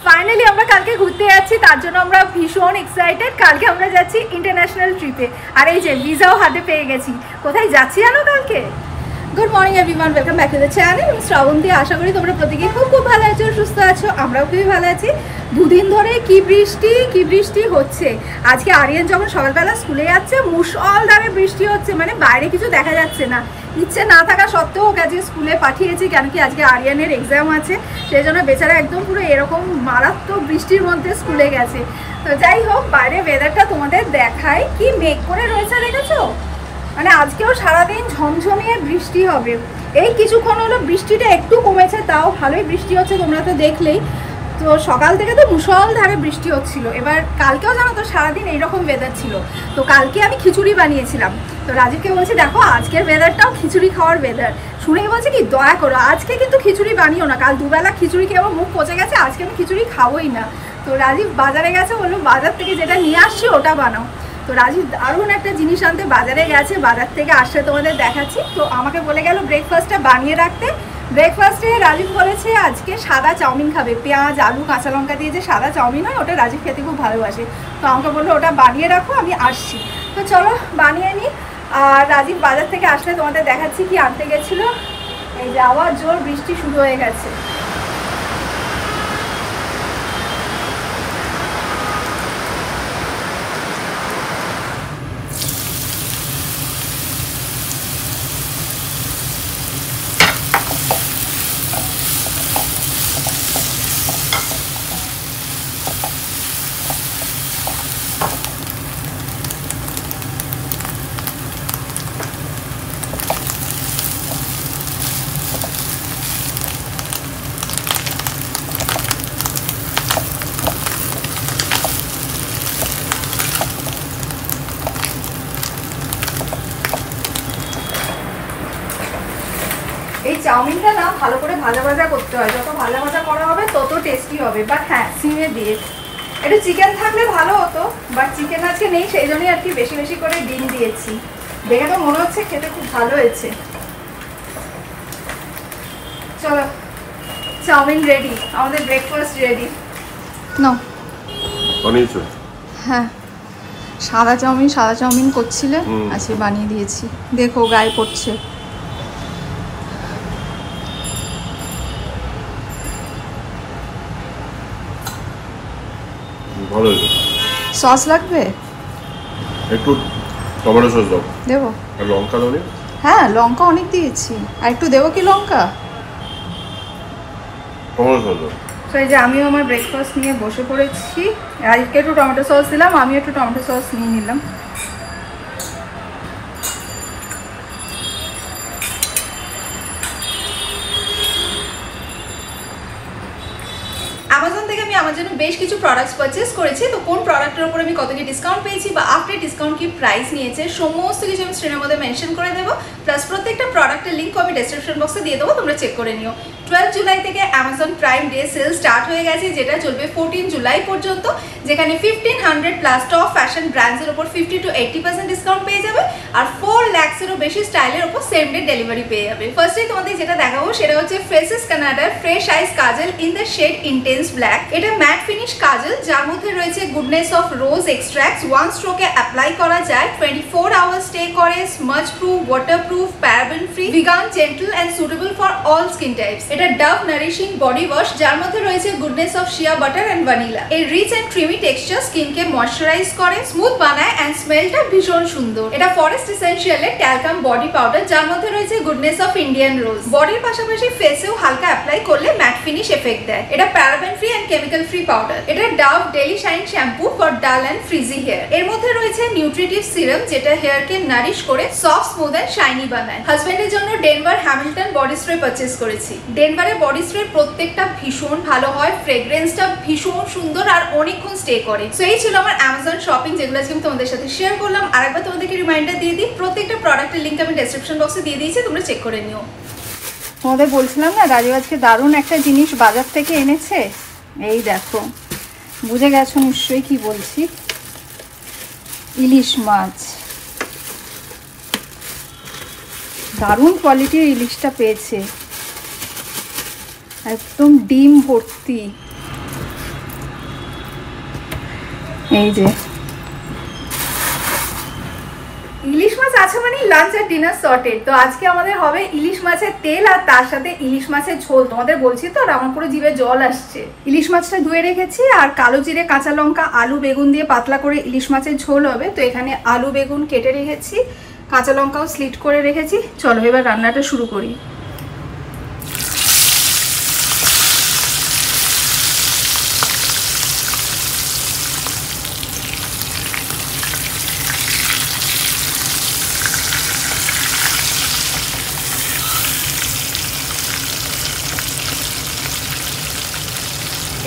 Finally আমরা কালকে ঘুরতে যাচ্ছি, তার জন্য আমরা ভীষণ এক্সাইটেড। কালকে আমরা যাচ্ছি ইন্টারন্যাশনাল ট্রিপে, আর এই যে ভিসাও হাতে পেয়ে গেছি। কোথায় যাচ্ছি জানো কালকে? Good morning everyone, welcome back to the channel. আমি শ্রাবন্তী। আশা করি তোমরা প্রত্যেকেই খুব ভালো আছো, সুস্থ আছো। আমরাও খুবই ভালো আছি। দুদিন ধরে কি বৃষ্টি হচ্ছে। আজকে আরিয়ান যখন সকালবেলা স্কুলে যাচ্ছে, মুষলধারে বৃষ্টি হচ্ছে, মানে বাইরে কিছু দেখা যাচ্ছে না। ইচ্ছে না থাকা সত্ত্বেও ওকে আজকে স্কুলে পাঠিয়েছি, কেন কি আজকে আরিয়ানের এক্সাম আছে। সেই জন্য বেচারা একদম পুরো এরকম মারাত্মক বৃষ্টির মধ্যে স্কুলে গেছে। তো যাই হোক, বাইরে ওয়েদারটা তোমাদের দেখায়, কি মেঘ করে রয়েছে দেখেছো? মানে আজকেও সারাদিন ঝমঝমিয়ে বৃষ্টি হবে। এই কিছুক্ষণ হলো বৃষ্টিটা একটু কমেছে, তাও ভালোই বৃষ্টি হচ্ছে, তোমরা তো দেখলেই। তো সকাল থেকে তো মুষলধারে বৃষ্টি হচ্ছিল। এবার কালকেও জানো তো সারাদিন এইরকম ওয়েদার ছিল। তো কালকে আমি খিচুড়ি বানিয়েছিলাম। তো রাজীবকে বলছি, দেখো আজকের ওয়েদারটাও খিচুড়ি খাওয়ার ওয়েদার। শুনেই বলছে কি, দয়া করো আজকে কিন্তু খিচুড়ি বানিও না। কাল দুবেলা খিচুড়ি খেয়ে আমার মুখ পচে গেছে, আজকে আমি খিচুড়ি খাবোই না। তো রাজীব বাজারে গেছে, বললো বাজার থেকে যেটা নিয়ে আসছি ওটা বানাও। তো রাজীব দারুণ একটা জিনিস আনতে বাজারে গেছে, বাজার থেকে আসলে তোমাদের দেখাচ্ছি। তো আমাকে বলে গেল ব্রেকফাস্টটা বানিয়ে রাখতে। ব্রেকফাস্টে রাজীব বলেছে আজকে সাদা চাউমিন খাবে, পেঁয়াজ আলু কাঁচা লঙ্কা দিয়ে যে সাদা চাউমিন হয়, ওটা রাজীব খেতে খুব ভালোবাসে। তো আমাকে বললো ওটা বানিয়ে রাখো, আমি আসছি। তো চলো বানিয়ে নিই। আর রাজীব বাজার থেকে আসলে তোমাদের দেখাচ্ছি কি আনতে গেছিলো। এই যে আবার জোর বৃষ্টি শুরু হয়ে গেছে। এই চাউমিনটা না ভালো করে ভাজা করতে হয়। যত ভাজা করা হবে তত টেস্টি হবে। বাট হ্যাঁ, সিমে দিয়ে একটু চিকেন থাকলে ভালো হতো, বাট চিকেন আজকে নেই, সেই জন্যই আর কি বেশি করে ডিম দিয়েছি। দেখে তো মনে হচ্ছে খেতে খুব ভালো হয়েছে। চলো, চাউমিন রেডি, আমাদের ব্রেকফাস্ট রেডি। নাও। হ্যাঁ, সাদা চাউমিন করছিলে, আজকে বানিয়ে দিয়েছি। দেখো গায়ে পড়ছে। ভালো হয়েছে। সস লাগবে? একটু টমেটো সস দাও। দেবো? আর লঙ্কা দাও? হ্যাঁ, লঙ্কা অনেক দিয়েছি। আর একটু দেবো কি লঙ্কা? টমেটো সস দাও। তো এই যে আমিও আমার ব্রেকফাস্ট নিয়ে বসে পড়েছি। আজকে একটু টমেটো সস দিলাম, আমিও একটু টমেটো সস নিয়ে নিলাম। অ্যামাজন থেকে আমি আমার জন্য বেশ কিছু প্রোডাক্টস পারচেস করেছি। তো কোন প্রোডাক্টের উপর আমি কত কি ডিসকাউন্ট পেয়েছি বা আফটার ডিসকাউন্ট কি প্রাইস নিয়েছে, সমস্ত কিছু আমি স্ক্রিনের মধ্যে মেনশন করে দেবো। প্লাস প্রত্যেকটা প্রোডাক্টের লিঙ্ক আমি ডেসক্রিপশন বক্সে দিয়ে দেবো, তোমরা চেক করে নিও। 12 জুলাই থেকে Amazon Prime Day sale start হয়ে গেছে, যেটা চলবে 14 জুলাই পর্যন্ত, যেখানে 1500 প্লাস টপ ফ্যাশন ব্র্যান্ডসের উপর 50 to 80% ডিসকাউন্ট পেয়ে যাবে। আর 4 লাখসেরও বেশি স্টাইলের উপর সেম ডে ডেলিভারি পেয়ে যাবে। ফার্স্টেই তোমাদের যেটা দেখাবো সেটা হচ্ছে ফেসেস কানাডার fresh ice kajal in the shade intense black. এটা ম্যাট ফিনিশ কাজল, যার মধ্যে রয়েছে goodness of rose extracts. One স্ট্রোকে অ্যাপ্লাই করা যায়, 24 আওয়ার্স স্টে করে, smudge proof, waterproof, paraben free, vegan, gentle and suitable for all skin types. এটা ডাভ নারিশিং বডি ওয়াশ, যার মধ্যে রয়েছে goodness of shea butter and vanilla. এই rich and creamy texture স্কিনকে ময়শ্চারাইজ করে, স্মুথ বানায় and স্মেলটা ভীষণ সুন্দর। এটা ফরেস্ট এসেনশিয়ালের ট্যালকাম বডি পাউডার, যার মধ্যে রয়েছে গুডনেস অফ ইন্ডিয়ান রোজ। বডির পাশাপাশি ফেসেও হালকা অ্যাপ্লাই করলে ম্যাট ফিনিশ এফেক্ট দেয়। এটা paraben free and chemical free powder. এটা Dove daily shine shampoo for dull and frizzy hair. এর মধ্যে রয়েছে নিউট্রিটিভ সিরাম, যেটা হেয়ারকে নারিশ করে সফট, স্মুথ এন্ড শাইনি বানায়। হাজবেন্ডের জন্য Denver Hamilton body spray purchase করেছি। ডেনভারের বডি স্প্রে প্রত্যেকটা ভীষণ ভালো হয়, ফ্রেগ্রেন্সটা ভীষণ সুন্দর আর অনেকক্ষণ স্টে করে। সো এই ছিল আমার অ্যামাজন শপিং, যেগুলো আজকে আমি তোমাদের সাথে শেয়ার করলাম। আরেকবার তোমাদেরকে রিমাইন্ডার দিয়ে দিই, প্রত্যেকটা প্রোডাক্টের লিঙ্ক আমি ডেসক্রিপশন বক্সে দিয়ে দিয়েছি, তোমরা চেক করে নিও। তোমাদের বলছিলাম না রাজীব আজকে দারুণ একটা জিনিস বাজার থেকে এনেছে। এই দেখো, বুঝে গেছো নিশ্চয়ই কি বলছি। ইলিশ মাছ, দারুণ কোয়ালিটির ইলিশটা পেয়েছে, একদম ডিম ভর্তি। এই যে ইলিশ মাছ আছে মানে লাঞ্চ আর ডিনার সর্টেড। তো আজকে আমাদের হবে ইলিশ মাছের তেল আর তার সাথে ইলিশ মাছের ঝোল। তোমাদের বলছি তো আমার পুরো জিভে জল আসছে। ইলিশ মাছটা ধুয়ে রেখেছি আর কালো জিরে, কাঁচা লঙ্কা, আলু, বেগুন দিয়ে পাতলা করে ইলিশ মাছের ঝোল হবে। তো এখানে আলু বেগুন কেটে রেখেছি, কাঁচা লঙ্কাও স্লিট করে রেখেছি। চলো এবার রান্নাটা শুরু করি।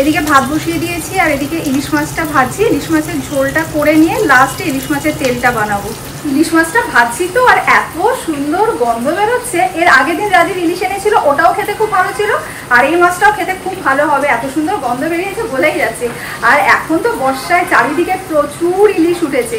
এদিকে ভাত বসিয়ে দিয়েছি আর এদিকে ইলিশ মাছটা ভাজছি। ইলিশ মাছের ঝোলটা করে নিয়ে লাস্টে ইলিশ মাছের তেলটা বানাবো। ইলিশ মাছটা ভাজছি তো আর এত সুন্দর গন্ধ বেরোচ্ছে। এর আগের দিন রাজীব ইলিশ এনেছিল, ওটাও খেতে খুব ভালো ছিল আর এই মাছটাও খেতে খুব ভালো হবে। এত সুন্দর গন্ধ বেরিয়েছে বলেই যাচ্ছে। আর এখন তো বর্ষায় চারিদিকে প্রচুর ইলিশ উঠেছে।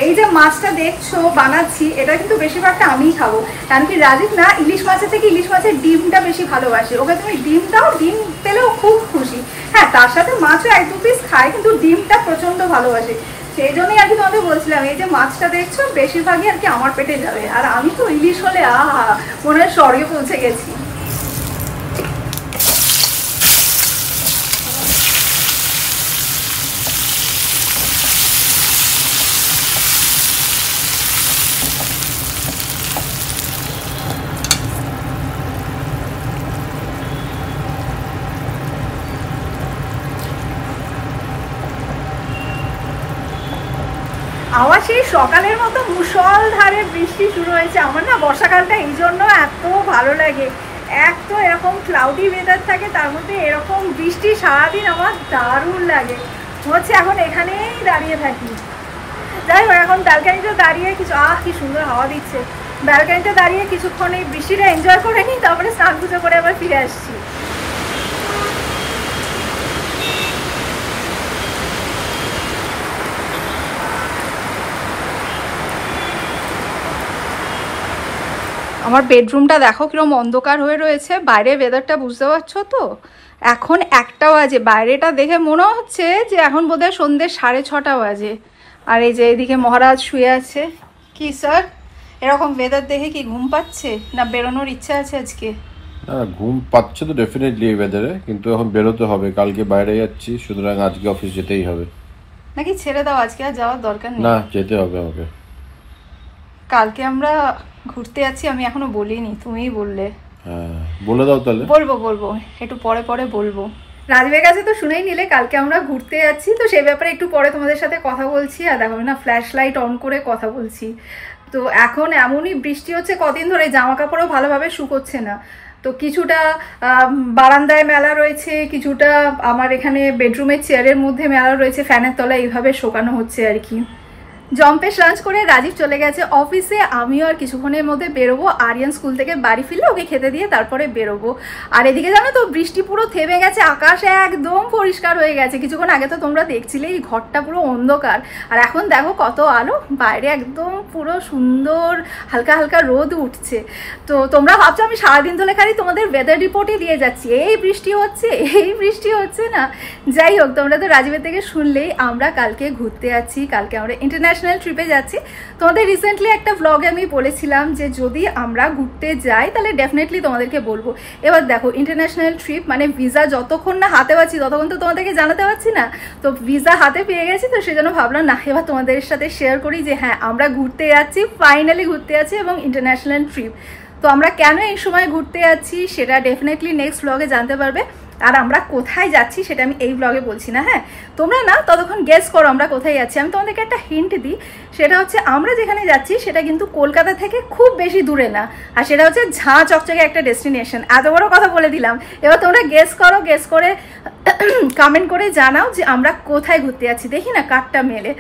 এই যে মাছটা দেখছো বানাচ্ছি, এটা কিন্তু বেশিরভাগটা আমিই খাবো। কারণ কি রাজীব না ইলিশ মাছের থেকে ইলিশ মাছের ডিমটা বেশি ভালোবাসে। ওকে তুমি ডিম দাও, ডিম পেলেও খুব খুশি। হ্যাঁ, তার সাথে মাছও 1-2 পিস খায়, কিন্তু ডিমটা প্রচন্ড ভালোবাসে। সেই জন্যই আর কি তোমাদের বলছিলাম, এই যে মাছটা দেখছো বেশিরভাগই আর কি আমার পেটে যাবে। আর আমি তো ইলিশ হলে আহা মনে হয় স্বর্গে পৌঁছে গেছি। আবার সেই সকালের মতো মুষলধারে বৃষ্টি শুরু হয়েছে। আমার না বর্ষাকালটা এই জন্য এত ভালো লাগে। এক তো এরকম ক্লাউডি ওয়েদার থাকে, তার মধ্যে এরকম বৃষ্টি সারাদিন আমার দারুণ লাগে। হচ্ছে এখন এখানেই দাঁড়িয়ে থাকি। যাই হোক, এখন ব্যালকানিতে দাঁড়িয়ে কিছু কি সুন্দর হাওয়া দিচ্ছে। ব্যালকানিতে দাঁড়িয়ে কিছুক্ষণ এই বৃষ্টিটা এনজয় করে নিই, তারপরে স্নান পুজো করে আবার ফিরে আসছি। আমার বেডরুমটা দেখো কিরকম অন্ধকার হয়ে রয়েছে। বাইরে ওয়েদারটা বুঝতে পারছো তো? এখন 1টা বাজে। বাইরেটা দেখে মনে হচ্ছে যে এখন বোধহয় সন্ধ্যে 6:30 বাজে। আর এই যে এদিকে মহারাজ শুয়ে আছে। কি স্যার, এরকম ওয়েদার দেখে কি ঘুম পাচ্ছে না বেরোনোর ইচ্ছা আছে আজকে? ঘুম পাচ্ছে তো ডেফিনেটলি এই ওয়েদারে, কিন্তু এখন বেরোতে হবে। কালকে বাইরে যাচ্ছি, সুতরাং আজকে অফিস যেতেই হবে। নাকি ছেড়ে দাও, আজকে আর যাওয়ার দরকার নেই? না, যেতে হবে আমাকে। কালকে আমরা ঘুরতে যাচ্ছি, আমি এখনো বলিনি, তুমিই বললে। হ্যাঁ, বলে দাও তাহলে। বলবো একটু পরে বলবো। রাজীবের কাছে তো শুনেই নিলে কালকে আমরা ঘুরতে যাচ্ছি, তো সেই ব্যাপারে একটু পরে তোমাদের সাথে কথা বলছি। আর দেখো না ফ্ল্যাশ লাইট অন করে কথা বলছি। তো এখন এমনই বৃষ্টি হচ্ছে কদিন ধরে, জামা কাপড়ও ভালোভাবে শুকোচ্ছে না। তো কিছুটা বারান্দায় মেলা রয়েছে, কিছুটা আমার এখানে বেডরুমের চেয়ারের মধ্যে মেলা রয়েছে, ফ্যানের তলায় এইভাবে শোকানো হচ্ছে আর কি। জম্পেশ লাঞ্চ করে রাজীব চলে গেছে অফিসে। আমিও আর কিছুক্ষণের মধ্যে বেরোবো। আরিয়ান স্কুল থেকে বাড়ি ফিরলে ওকে খেতে দিয়ে তারপরে বেরোবো। আর এদিকে জানো তো বৃষ্টি পুরো থেমে গেছে, আকাশ একদম পরিষ্কার হয়ে গেছে। কিছুক্ষণ আগে তো তোমরা দেখছিলে এই ঘরটা পুরো অন্ধকার, আর এখন দেখো কত আলো। বাইরে একদম পুরো সুন্দর হালকা হালকা রোদ উঠছে। তো তোমরা ভাবছো আমি সারাদিন ধরে খালি তোমাদের ওয়েদার রিপোর্টই দিয়ে যাচ্ছি, এই বৃষ্টি হচ্ছে না। যাই হোক, তোমরা তো রাজীবের থেকে শুনলেই আমরা কালকে ঘুরতে যাচ্ছি। কালকে আমরা ইন্টারন্যাশনাল ট্রিপে যাচ্ছি। তোমাদের রিসেন্টলি একটা ব্লগে আমি বলেছিলাম যে যদি আমরা ঘুরতে যাই তাহলে ডেফিনেটলি তোমাদেরকে বলবো। এবার দেখো ইন্টারন্যাশনাল ট্রিপ মানে ভিসা যতক্ষণ না হাতে পাচ্ছি ততক্ষণ তো তোমাদেরকে জানাতে পারছি না। তো ভিসা হাতে পেয়ে গেছি, তো সেজন্য ভাবলাম না এবার তোমাদের সাথে শেয়ার করি যে হ্যাঁ আমরা ঘুরতে যাচ্ছি, ফাইনালি ঘুরতে যাচ্ছি এবং ইন্টারন্যাশনাল ট্রিপ। তো আমরা কেন এই সময় ঘুরতে যাচ্ছি সেটা ডেফিনেটলি নেক্সট ব্লগে জানতে পারবে। আর আমরা কোথায় যাচ্ছি সেটা আমি এই ব্লগে বলছি না। হ্যাঁ, তোমরা না ততক্ষণ গেস করো আমরা কোথায় যাচ্ছি। আমি তোমাদেরকে একটা হিন্ট দিই, সেটা হচ্ছে আমরা যেখানে যাচ্ছি সেটা কিন্তু কলকাতা থেকে খুব বেশি দূরে না, আর সেটা হচ্ছে ঝাঁ চকচকে একটা ডেস্টিনেশন। এত বড় কথা বলে দিলাম, এবার তোমরা গেস করো, গেস করে কমেন্ট করে জানাও যে আমরা কোথায় ঘুরতে যাচ্ছি, দেখি না কারটা মেলে।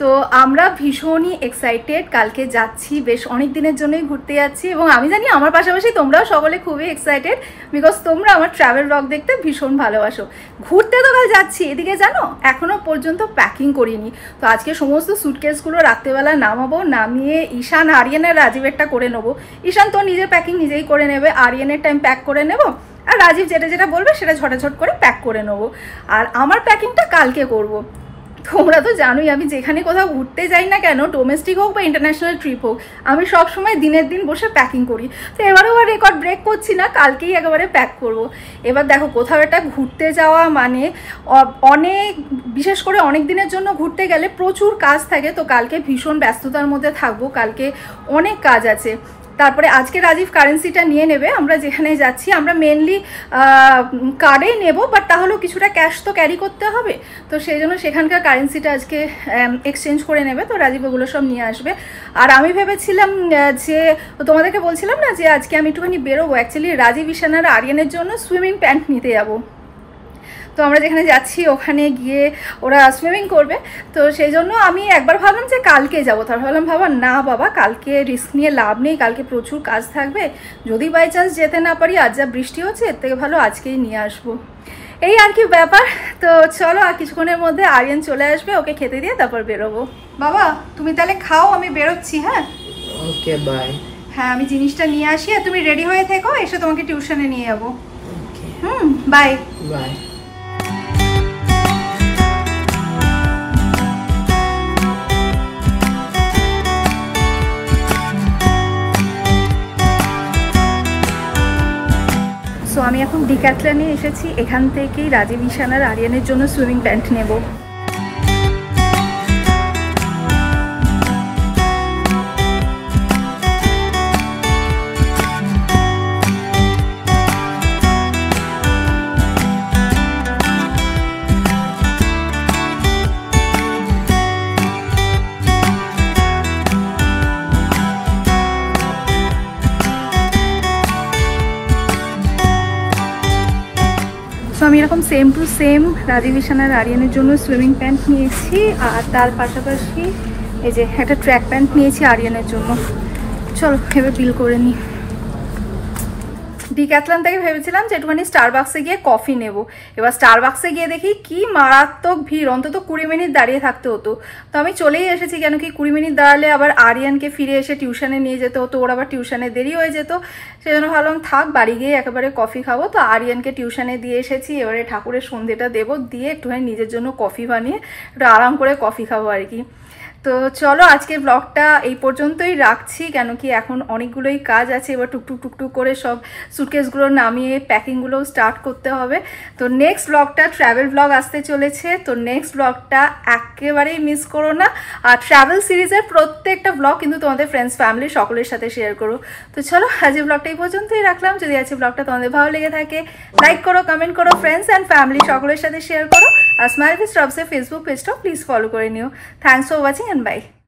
তো আমরা ভীষণই এক্সাইটেড, কালকে যাচ্ছি, বেশ অনেক দিনের জন্যই ঘুরতে যাচ্ছি। এবং আমি জানি আমার পাশাপাশি তোমরাও সকলে খুবই এক্সাইটেড, বিকজ তোমরা আমার ট্রাভেল ব্লগ দেখতে ভীষণ ভালোবাসো। ঘুরতে তো কাল যাচ্ছি, এদিকে জানো এখনো পর্যন্ত প্যাকিং করিনি। তো আজকে সমস্ত সুটকেসগুলো রাত্রেবেলা নামাবো, নামিয়ে ঈশান, আরিয়ানের, রাজীবেরটা করে নেবো। ঈশান তো নিজের প্যাকিং নিজেই করে নেবে, আরিয়ানের টাইম প্যাক করে নেবো, আর রাজীব যেটা যেটা বলবে সেটা ঝটাঝট করে প্যাক করে নেবো। আর আমার প্যাকিংটা কালকে করবো। তোমরা তো জানোই আমি যেখানে কোথাও ঘুরতে যাই না কেন, ডোমেস্টিক হোক বা ইন্টারন্যাশনাল ট্রিপ হোক, আমি সবসময় দিনের দিন বসে প্যাকিং করি। তো এবারেও আর রেকর্ড ব্রেক করছি না, কালকেই একেবারে প্যাক করব। এবার দেখো কোথাও একটা ঘুরতে যাওয়া মানে অনেক, বিশেষ করে অনেক দিনের জন্য ঘুরতে গেলে প্রচুর কাজ থাকে। তো কালকে ভীষণ ব্যস্ততার মধ্যে থাকবো, কালকে অনেক কাজ আছে। তারপরে আজকে রাজীব কারেন্সিটা নিয়ে নেবে, আমরা যেখানে যাচ্ছি আমরা মেনলি কার্ডেই নেব, বাট তাহলেও কিছুটা ক্যাশ তো ক্যারি করতে হবে। তো সেই জন্য সেখানকার কারেন্সিটা আজকে এক্সচেঞ্জ করে নেবে। তো রাজীব ওগুলো সব নিয়ে আসবে। আর আমি ভেবেছিলাম যে তোমাদেরকে বলছিলাম না যে আজকে আমি একটুখানি বেরোবো, অ্যাকচুয়ালি রাজীব ঈশান আর আরিয়ানের জন্য সুইমিং প্যান্ট নিতে যাবো। তো আমরা যেখানে যাচ্ছি ওখানে গিয়ে ওরা সুইমিং করবে। তো সেই জন্য আমি একবার ভাবলাম যে কালকে যাবো, তার ভাবলাম না বাবা কালকে রিস্ক নিয়ে লাভ নেই, কালকে প্রচুর কাজ থাকবে, যদি বাই চান্স যেতে না পারি, আজ যা বৃষ্টি হচ্ছে এর থেকে ভালো আজকেই নিয়ে আসবো। এই আর কি ব্যাপার। তো চলো আর কিছুক্ষণের মধ্যে আরিয়ান চলে আসবে, ওকে খেতে দিয়ে তারপর বেরোবো। বাবা তুমি তাহলে খাও, আমি বেরোচ্ছি। হ্যাঁ ওকে বাই। হ্যাঁ আমি জিনিসটা নিয়ে আসি আর তুমি রেডি হয়ে থেকো, এসে তোমাকে টিউশনে নিয়ে যাবো। Bye bye. সো আমি এখন ডিক্যাথলনে এসেছি, এখান থেকেই রাজীব ঈশান আর আরিয়ানের জন্য সুইমিং প্যান্ট নেব। সো আমি এরকম সেম টু সেম রাজীব ঈশান আর আরিয়ানের জন্য সুইমিং প্যান্ট নিয়েছি, আর তার পাশাপাশি এই যে একটা ট্র্যাক প্যান্ট নিয়েছি আরিয়ানের জন্য। চলো এবার বিল করে নিই। ডিক্যাথলন থেকে ভেবেছিলাম যে একটুখানি স্টারবাক্সে গিয়ে কফি নেব। এবার স্টারবাক্সে গিয়ে দেখি কি মারাত্মক ভিড়, অন্তত 20 মিনিট দাঁড়িয়ে থাকতে হতো। তো আমি চলেই এসেছি, কেন কি 20 মিনিট দাঁড়ালে আবার আরিয়ানকে ফিরে এসে টিউশনে নিয়ে যেতে হতো, ওর আবার টিউশনে দেরি হয়ে যেত। সেই জন্য ভাবলাম থাক, বাড়ি গিয়ে একেবারে কফি খাবো। তো আরিয়ানকে টিউশনে দিয়ে এসেছি, এবারে ঠাকুরের সন্ধ্যেটা দেবো, দিয়ে একটুখানি নিজের জন্য কফি বানিয়ে একটু আরাম করে কফি খাবো আর কি। তো চলো আজকের ব্লগটা এই পর্যন্তই রাখছি, কেন কি এখন অনেকগুলোই কাজ আছে। এবার টুকটুক করে সব সুটকেসগুলো নামিয়ে প্যাকিংগুলো স্টার্ট করতে হবে। তো নেক্সট ব্লগটা ট্র্যাভেল ব্লগ আসতে চলেছে, তো নেক্সট ব্লগটা একেবারেই মিস করো না। আর ট্র্যাভেল সিরিজের প্রত্যেকটা ব্লগ কিন্তু তোমাদের ফ্রেন্ডস ফ্যামিলি সকলের সাথে শেয়ার করো। তো চলো আজকের ব্লগটা এই পর্যন্তই রাখলাম। যদি আজকে ব্লগটা তোমাদের ভালো লেগে থাকে লাইক করো, কমেন্ট করো, ফ্রেন্ডস অ্যান্ড ফ্যামিলি সকলের সাথে শেয়ার করো। আর স্মাইল উইথ স্ট্রবসের ফেসবুক পেজটাও প্লিজ ফলো করে নিও। Thanks for watching and bye.